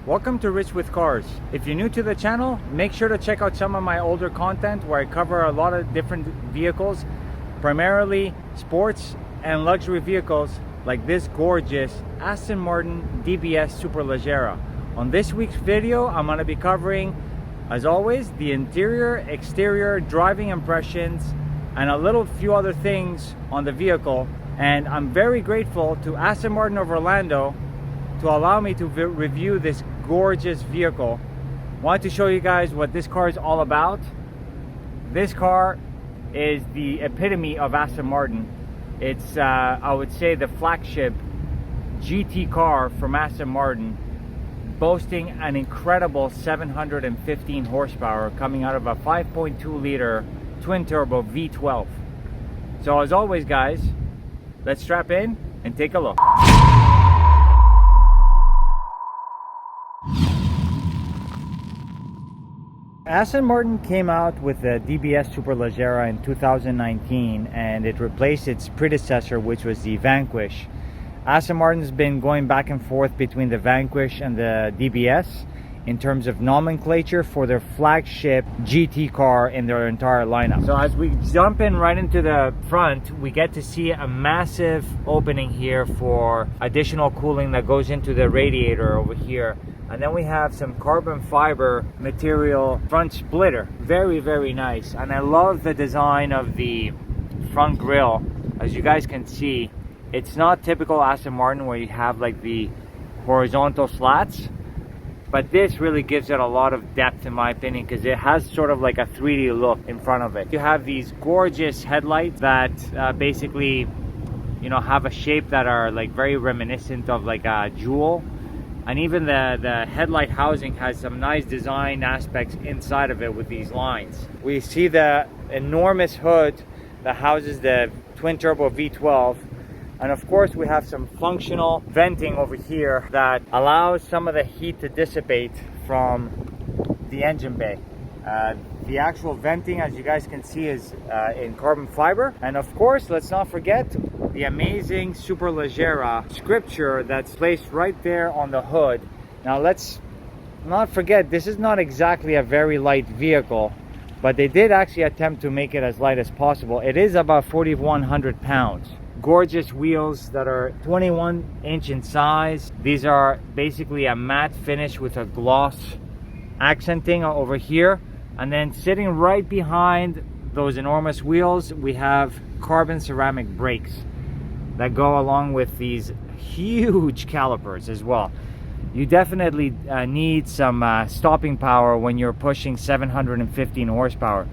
Welcome to Rich with Cars. If you're new to the channel, make sure to check out some of my older content where I cover a lot of different vehicles, primarily sports and luxury vehicles like this gorgeous Aston Martin DBS Superleggera. On this week's video, I'm going to be covering, as always, the interior, exterior, driving impressions, and a few other things on the vehicle. And I'm very grateful to Aston Martin of Orlando to allow me to review this gorgeous vehicle. Want to show you guys what this car is all about. This car is the epitome of Aston Martin. It's I would say the flagship GT car from Aston Martin, boasting an incredible 715 horsepower coming out of a 5.2 liter twin turbo V12. So as always guys, let's strap in and take a look. Aston Martin came out with the DBS Superleggera in 2019, and it replaced its predecessor, which was the Vanquish. Aston Martin's been going back and forth between the Vanquish and the DBS in terms of nomenclature for their flagship GT car in their entire lineup. So as we jump in right into the front, we get to see a massive opening here for additional cooling that goes into the radiator over here. And then we have some carbon fiber material front splitter. Very, very nice. And I love the design of the front grille. As you guys can see, it's not typical Aston Martin where you have like the horizontal slats, but this really gives it a lot of depth in my opinion, because it has sort of like a 3D look in front of it. You have these gorgeous headlights that basically, you know, have a shape that are like very reminiscent of like a jewel. And even the headlight housing has some nice design aspects inside of it with these lines. We see the enormous hood that houses the twin turbo V12. And of course we have some functional venting over here that allows some of the heat to dissipate from the engine bay. The actual venting, as you guys can see, is in carbon fiber. And of course, let's not forget the amazing Superleggera scripture that's placed right there on the hood. Now let's not forget, this is not exactly a very light vehicle, but they did actually attempt to make it as light as possible. It is about 4,100 pounds. Gorgeous wheels that are 21-inch in size. These are basically a matte finish with a gloss accenting over here. And then sitting right behind those enormous wheels, we have carbon ceramic brakes that go along with these huge calipers as well. You definitely need some stopping power when you're pushing 715 horsepower.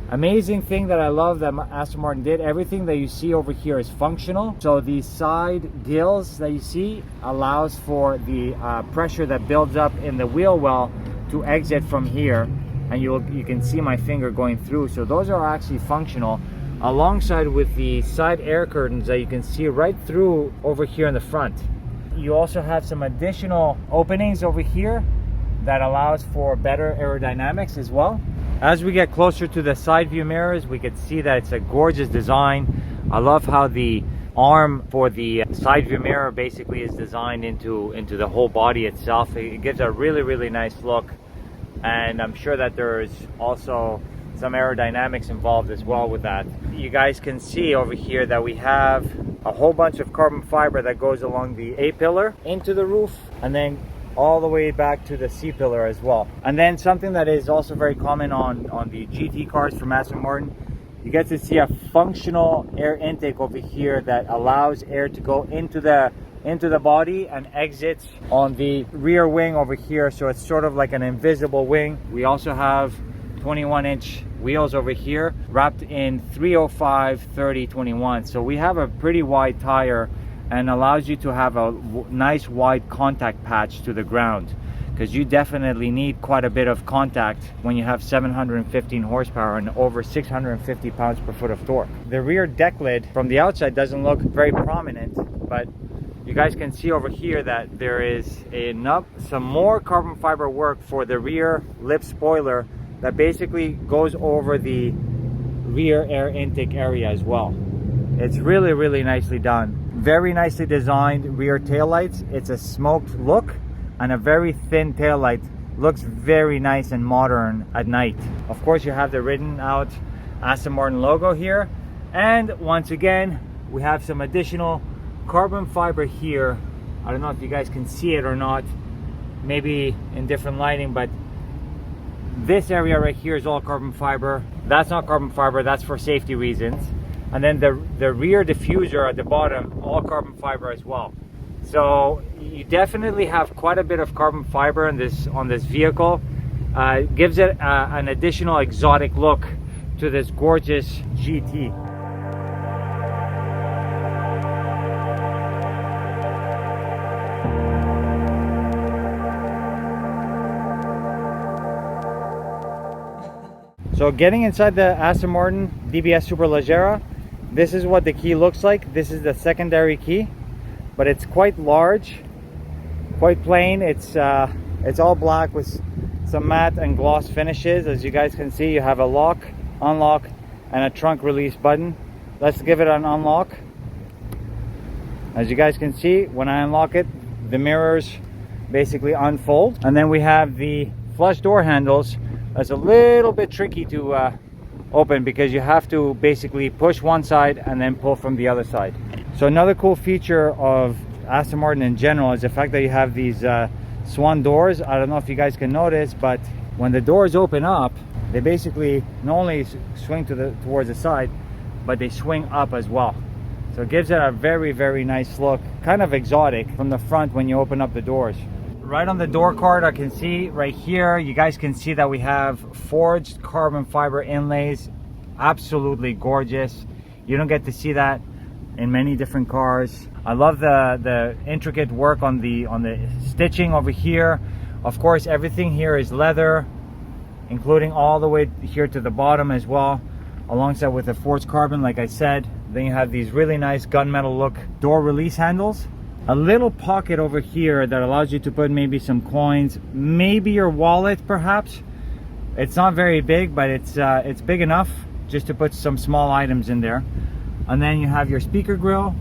Amazing thing that I love that Aston Martin did, everything that you see over here is functional. So the side gills that you see allows for the pressure that builds up in the wheel well to exit from here. And you can see my finger going through. So those are actually functional, alongside with the side air curtains that you can see right through over here in the front. You also have some additional openings over here that allows for better aerodynamics as well. As we get closer to the side view mirrors, we can see that it's a gorgeous design. I love how the arm for the side view mirror basically is designed into the whole body itself. It gives a really, really nice look. And I'm sure that there's also some aerodynamics involved as well with that. You guys can see over here that we have a whole bunch of carbon fiber that goes along the A-pillar into the roof, and then all the way back to the C-pillar as well. And then something that is also very common on the GT cars from Aston Martin, you get to see a functional air intake over here that allows air to go into the body and exits on the rear wing over here. So it's sort of like an invisible wing. We also have 21-inch wheels over here wrapped in 305/30/21. So we have a pretty wide tire and allows you to have a nice wide contact patch to the ground, because you definitely need quite a bit of contact when you have 715 horsepower and over 650 pounds per foot of torque. The rear deck lid from the outside doesn't look very prominent, but you guys can see over here that there is some more carbon fiber work for the rear lip spoiler that basically goes over the rear air intake area as well. It's really, really nicely done. Very nicely designed rear taillights. It's a smoked look and a very thin taillight. Looks very nice and modern at night. Of course, you have the written out Aston Martin logo here. And once again, we have some additional carbon fiber here. I don't know if you guys can see it or not, maybe in different lighting, but this area right here is all carbon fiber. That's not carbon fiber, that's for safety reasons. And then the rear diffuser at the bottom, all carbon fiber as well. So you definitely have quite a bit of carbon fiber on this vehicle. Gives it an additional exotic look to this gorgeous GT. So getting inside the Aston Martin DBS Superleggera, this is what the key looks like. This is the secondary key, but it's quite large, quite plain. It's all black with some matte and gloss finishes. As you guys can see, you have a lock, unlock, and a trunk release button. Let's give it an unlock. As you guys can see, when I unlock it, the mirrors basically unfold. And then we have the flush door handles. That's a little bit tricky to open because you have to basically push one side and then pull from the other side. So another cool feature of Aston Martin in general is the fact that you have these swan doors. I don't know if you guys can notice, but when the doors open up, they basically not only swing towards the side, but they swing up as well. So it gives it a very, very nice look, kind of exotic from the front when you open up the doors. Right on the door card, I can see right here, you guys can see that we have forged carbon fiber inlays. Absolutely gorgeous. You don't get to see that in many different cars. I love the intricate work on the stitching over here. Of course, everything here is leather, including all the way here to the bottom as well, alongside with the forged carbon, like I said. Then you have these really nice gunmetal look door release handles. A little pocket over here that allows you to put maybe some coins, maybe your wallet perhaps. It's not very big, but it's big enough just to put some small items in there. And then you have your speaker grill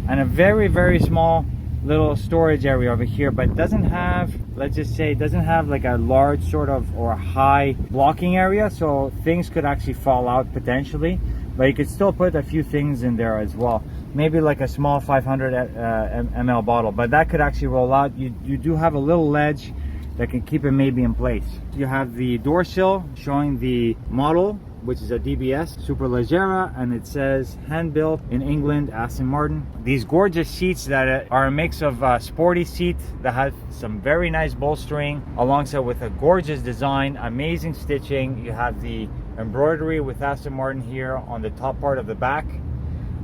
and a very, very small little storage area over here, but doesn't have, let's just say, it doesn't have like a large sort of or a high blocking area, so things could actually fall out potentially, but you could still put a few things in there as well. Maybe like a small 500 ml bottle, but that could actually roll out. You do have a little ledge that can keep it maybe in place. You have the door sill showing the model, which is a DBS Superleggera, and it says hand built in England, Aston Martin. These gorgeous seats that are a mix of sporty seat that has some very nice bolstering alongside with a gorgeous design, amazing stitching. You have the embroidery with Aston Martin here on the top part of the back.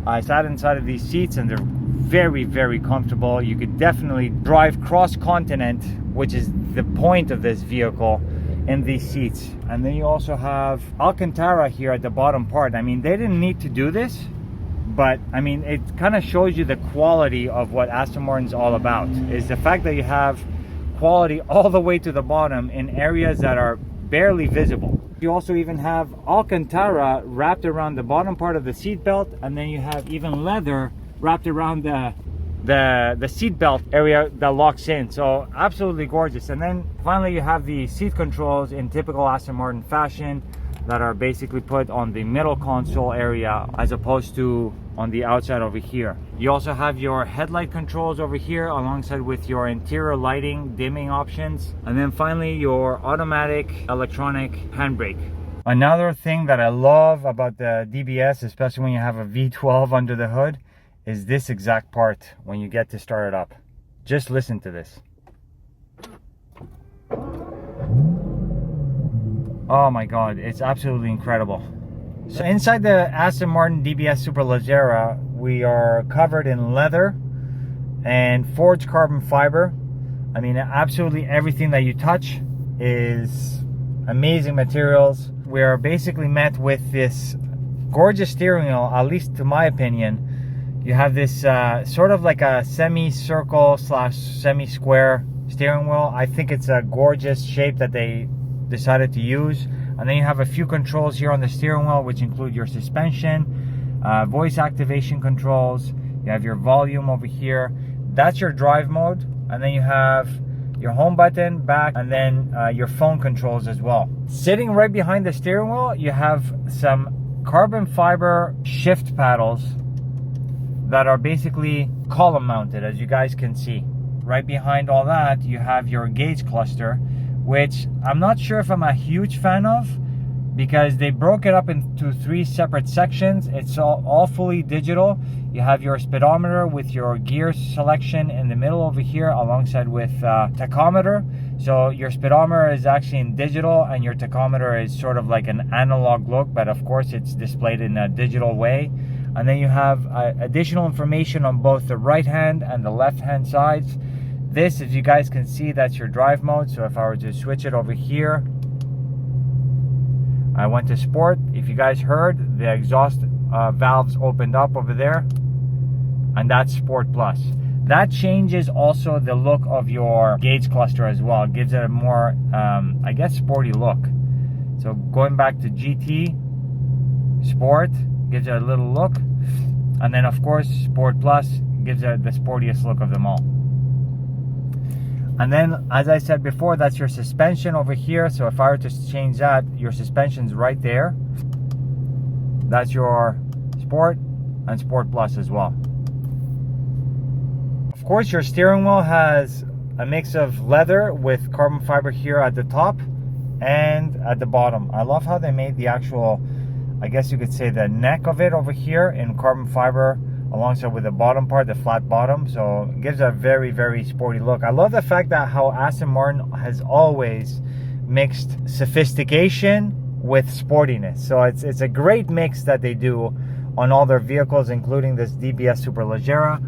I sat inside of these seats and they're very, very comfortable. You could definitely drive cross-continent, which is the point of this vehicle, in these seats. And then you also have Alcantara here at the bottom part. I mean, they didn't need to do this, but I mean, it kind of shows you the quality of what Aston Martin's all about, is the fact that you have quality all the way to the bottom in areas that are barely visible. You also even have Alcantara wrapped around the bottom part of the seat belt, and then you have even leather wrapped around the seat belt area that locks in. So absolutely gorgeous. And then finally you have the seat controls in typical Aston Martin fashion that are basically put on the middle console area as opposed to on the outside over here. You also have your headlight controls over here alongside with your interior lighting dimming options, and then finally your automatic electronic handbrake. Another thing that I love about the DBS, especially when you have a V12 under the hood, is this exact part when you get to start it up. Just listen to this. Oh my god, it's absolutely incredible. So inside the Aston Martin DBS Superleggera, we are covered in leather and forged carbon fiber. I mean, absolutely everything that you touch is amazing materials. We are basically met with this gorgeous steering wheel, at least to my opinion. You have this sort of like a semi-circle slash semi-square steering wheel. I think it's a gorgeous shape that they decided to use. And then you have a few controls here on the steering wheel, which include your suspension, voice activation controls. You have your volume over here. That's your drive mode. And then you have your home button, back, and then your phone controls as well. Sitting right behind the steering wheel, you have some carbon fiber shift paddles that are basically column mounted, as you guys can see. Right behind all that, you have your gauge cluster, which I'm not sure if I'm a huge fan of, because they broke it up into 3 separate sections. It's all fully digital. You have your speedometer with your gear selection in the middle over here, alongside with tachometer. So your speedometer is actually in digital, and your tachometer is sort of like an analog look, but of course it's displayed in a digital way. And then you have additional information on both the right hand and the left hand sides. This, as you guys can see, that's your drive mode. So if I were to switch it over here, I went to sport. If you guys heard, the exhaust valves opened up over there, and that's Sport Plus. That changes also the look of your gauge cluster as well. It gives it a more, I guess, sporty look. So going back to GT, Sport gives it a little look, and then of course Sport Plus gives it the sportiest look of them all. And then, as I said before, that's your suspension over here. So if I were to change that, your suspension's right there. That's your Sport and Sport Plus as well. Of course, your steering wheel has a mix of leather with carbon fiber here at the top and at the bottom. I love how they made the actual, I guess you could say, the neck of it over here in carbon fiber, alongside with the bottom part, the flat bottom. So it gives a very, very sporty look. I love the fact that how Aston Martin has always mixed sophistication with sportiness. So it's a great mix that they do on all their vehicles, including this DBS Superleggera.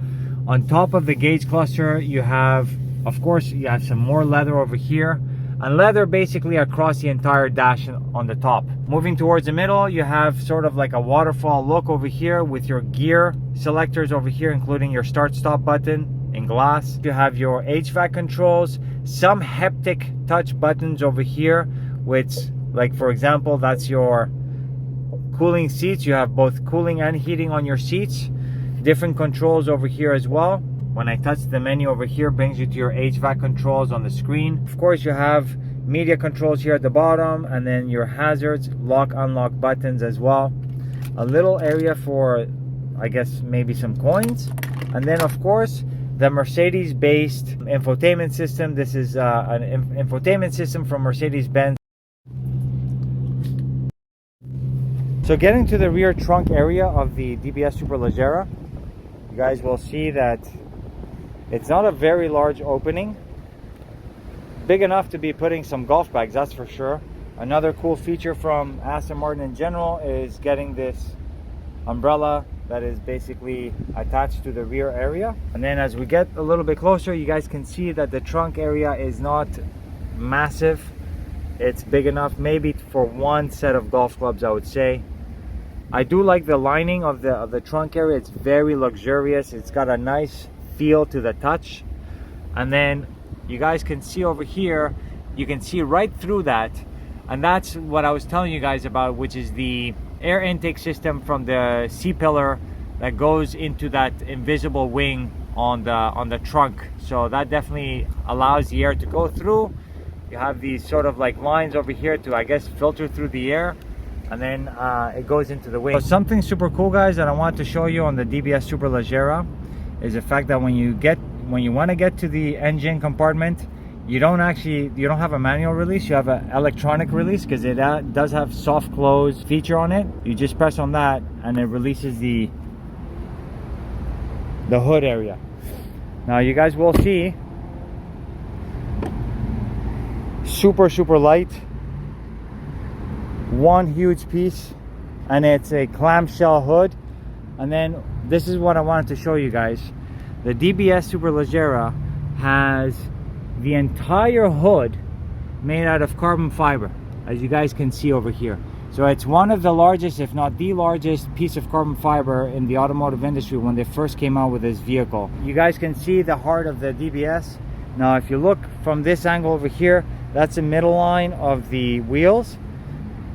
On top of the gauge cluster, you have, of course, you have some more leather over here, and leather basically across the entire dash on the top. Moving towards the middle, you have sort of like a waterfall look over here with your gear selectors over here, including your start-stop button in glass. You have your HVAC controls, some haptic touch buttons over here, which, like for example, that's your cooling seats. You have both cooling and heating on your seats. Different controls over here as well. When I touch the menu over here, brings you to your HVAC controls on the screen. Of course, you have media controls here at the bottom, and then your hazards, lock, unlock buttons as well. A little area for, I guess, maybe some coins. And then, of course, the Mercedes-based infotainment system. This is an infotainment system from Mercedes-Benz. So getting to the rear trunk area of the DBS Superleggera, you guys will see that it's not a very large opening. Big enough to be putting some golf bags, that's for sure. Another cool feature from Aston Martin in general is getting this umbrella that is basically attached to the rear area. And then as we get a little bit closer, you guys can see that the trunk area is not massive. It's big enough maybe for one set of golf clubs, I would say. I do like the lining of the trunk area. It's very luxurious. It's got a nice feel to the touch. And then you guys can see over here, you can see right through that, and that's what I was telling you guys about, which is the air intake system from the C-pillar that goes into that invisible wing on the trunk. So that definitely allows the air to go through. You have these sort of like lines over here to, I guess, filter through the air, and then it goes into the wing. So something super cool, guys, that I want to show you on the DBS Superleggera is the fact that when you want to get to the engine compartment, you don't have a manual release, you have an electronic release, because it does have soft close feature on it. You just press on that and it releases the hood area. Now you guys will see, super light, one huge piece, and it's a clamshell hood. And then this is what I wanted to show you guys. The DBS Superleggera has the entire hood made out of carbon fiber, as you guys can see over here. So it's one of the largest, if not the largest, piece of carbon fiber in the automotive industry when they first came out with this vehicle. You guys can see the heart of the DBS. Now if you look from this angle over here, that's the middle line of the wheels.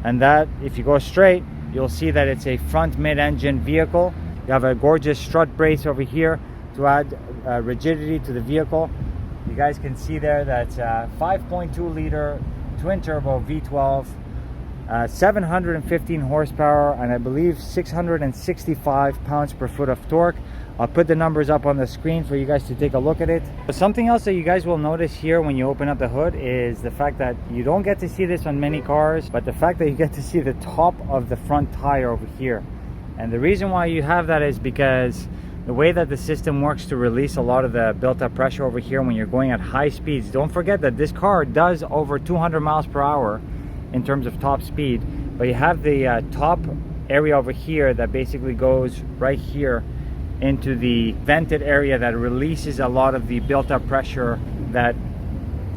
And that, if you go straight, you'll see that it's a front mid-engine vehicle. You have a gorgeous strut brace over here to add rigidity to the vehicle. You guys can see there that's 5.2 liter twin turbo V12, 715 horsepower, and I believe 665 pounds per foot of torque. I'll put the numbers up on the screen for you guys to take a look at it. But something else that you guys will notice here when you open up the hood is the fact that you don't get to see this on many cars, but the fact that you get to see the top of the front tire over here. And the reason why you have that is because the way that the system works to release a lot of the built-up pressure over here when you're going at high speeds. Don't forget that this car does over 200 miles per hour in terms of top speed, but you have the top area over here that basically goes right here into the vented area that releases a lot of the built-up pressure that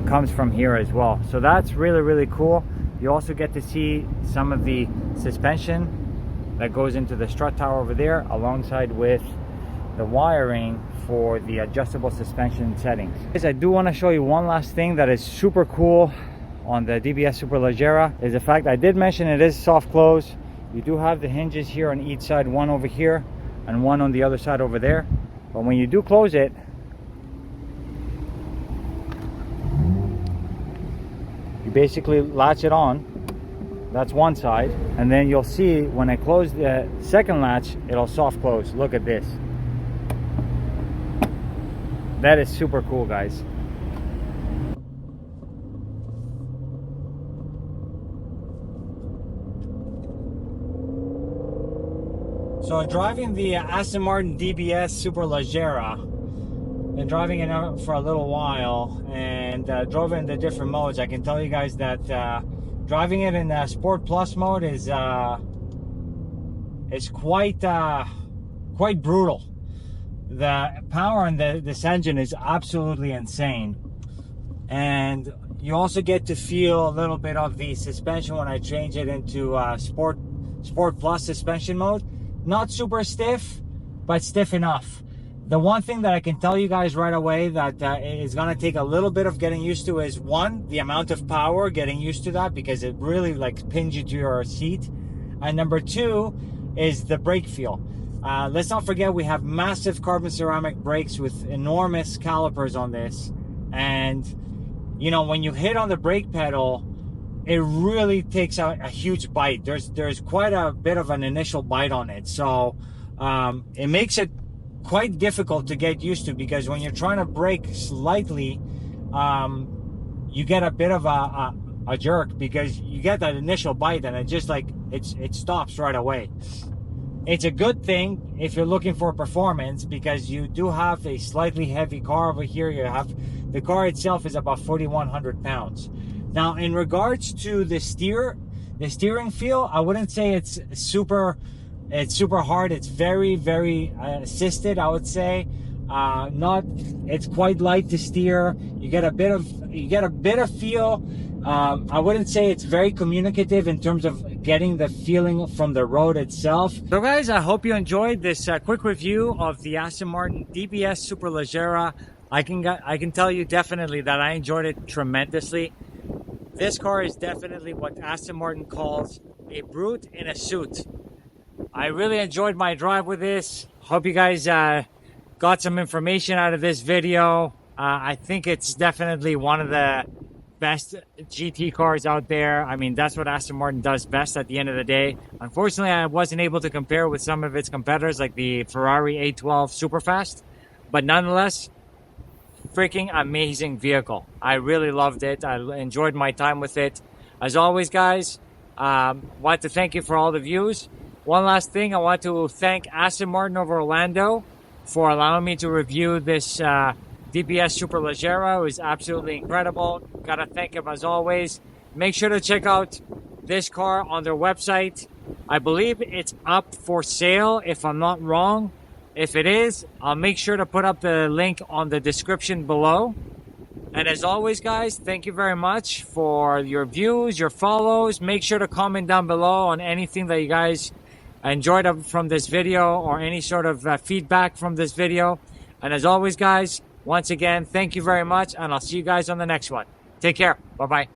comes from here as well. So that's really, really cool. You also get to see some of the suspension that goes into the strut tower over there, alongside with the wiring for the adjustable suspension settings. I do want to show you one last thing that is super cool on the DBS Superleggera, is the fact I did mention it is soft close. You do have the hinges here on each side, one over here and one on the other side over there. But when you do close it, you basically latch it on. That's one side, and then you'll see when I close the second latch, it'll soft close. Look at this. That is super cool, guys. So driving the Aston Martin DBS Superleggera, been driving it out for a little while, and drove it in the different modes. I can tell you guys that driving it in the Sport Plus mode is quite brutal. The power on this engine is absolutely insane, and you also get to feel a little bit of the suspension when I change it into Sport Plus suspension mode. Not super stiff, but stiff enough. The one thing that I can tell you guys right away that is going to take a little bit of getting used to is, one, the amount of power, getting used to that, because it really like pins you to your seat. And number two is the brake feel. Let's not forget we have massive carbon ceramic brakes with enormous calipers on this. And, you know, when you hit on the brake pedal, it really takes a huge bite. There's quite a bit of an initial bite on it. So it makes it quite difficult to get used to, because when you're trying to brake slightly, you get a bit of a jerk, because you get that initial bite and it just like it stops right away. It's a good thing if you're looking for performance, because you do have a slightly heavy car over here. You have the car itself is about 4,100 pounds. Now, in regards to the steering feel, I wouldn't say it's super hard. It's very, very assisted, I would say. It's quite light to steer. You get a bit of feel. I wouldn't say it's very communicative in terms of getting the feeling from the road itself. So guys, I hope you enjoyed this quick review of the Aston Martin DBS Superleggera. I can tell you definitely that I enjoyed it tremendously. This car is definitely what Aston Martin calls a brute in a suit. I really enjoyed my drive with this. Hope you guys got some information out of this video. I think it's definitely one of the best GT cars out there. I mean, that's what Aston Martin does best at the end of the day. Unfortunately, I wasn't able to compare with some of its competitors like the Ferrari 812 Superfast, but nonetheless, freaking amazing vehicle. I really loved it. I enjoyed my time with it. As always, guys, want to thank you for all the views. One last thing, I want to thank Aston Martin of Orlando for allowing me to review this DBS Superleggera. It was absolutely incredible. Gotta thank him as always. Make sure to check out this car on their website. I believe it's up for sale, if I'm not wrong. If it is, I'll make sure to put up the link on the description below. And as always, guys, thank you very much for your views, your follows. Make sure to comment down below on anything that you guys enjoyed from this video, or any sort of feedback from this video. And as always, guys, once again, thank you very much, and I'll see you guys on the next one. Take care. Bye-bye.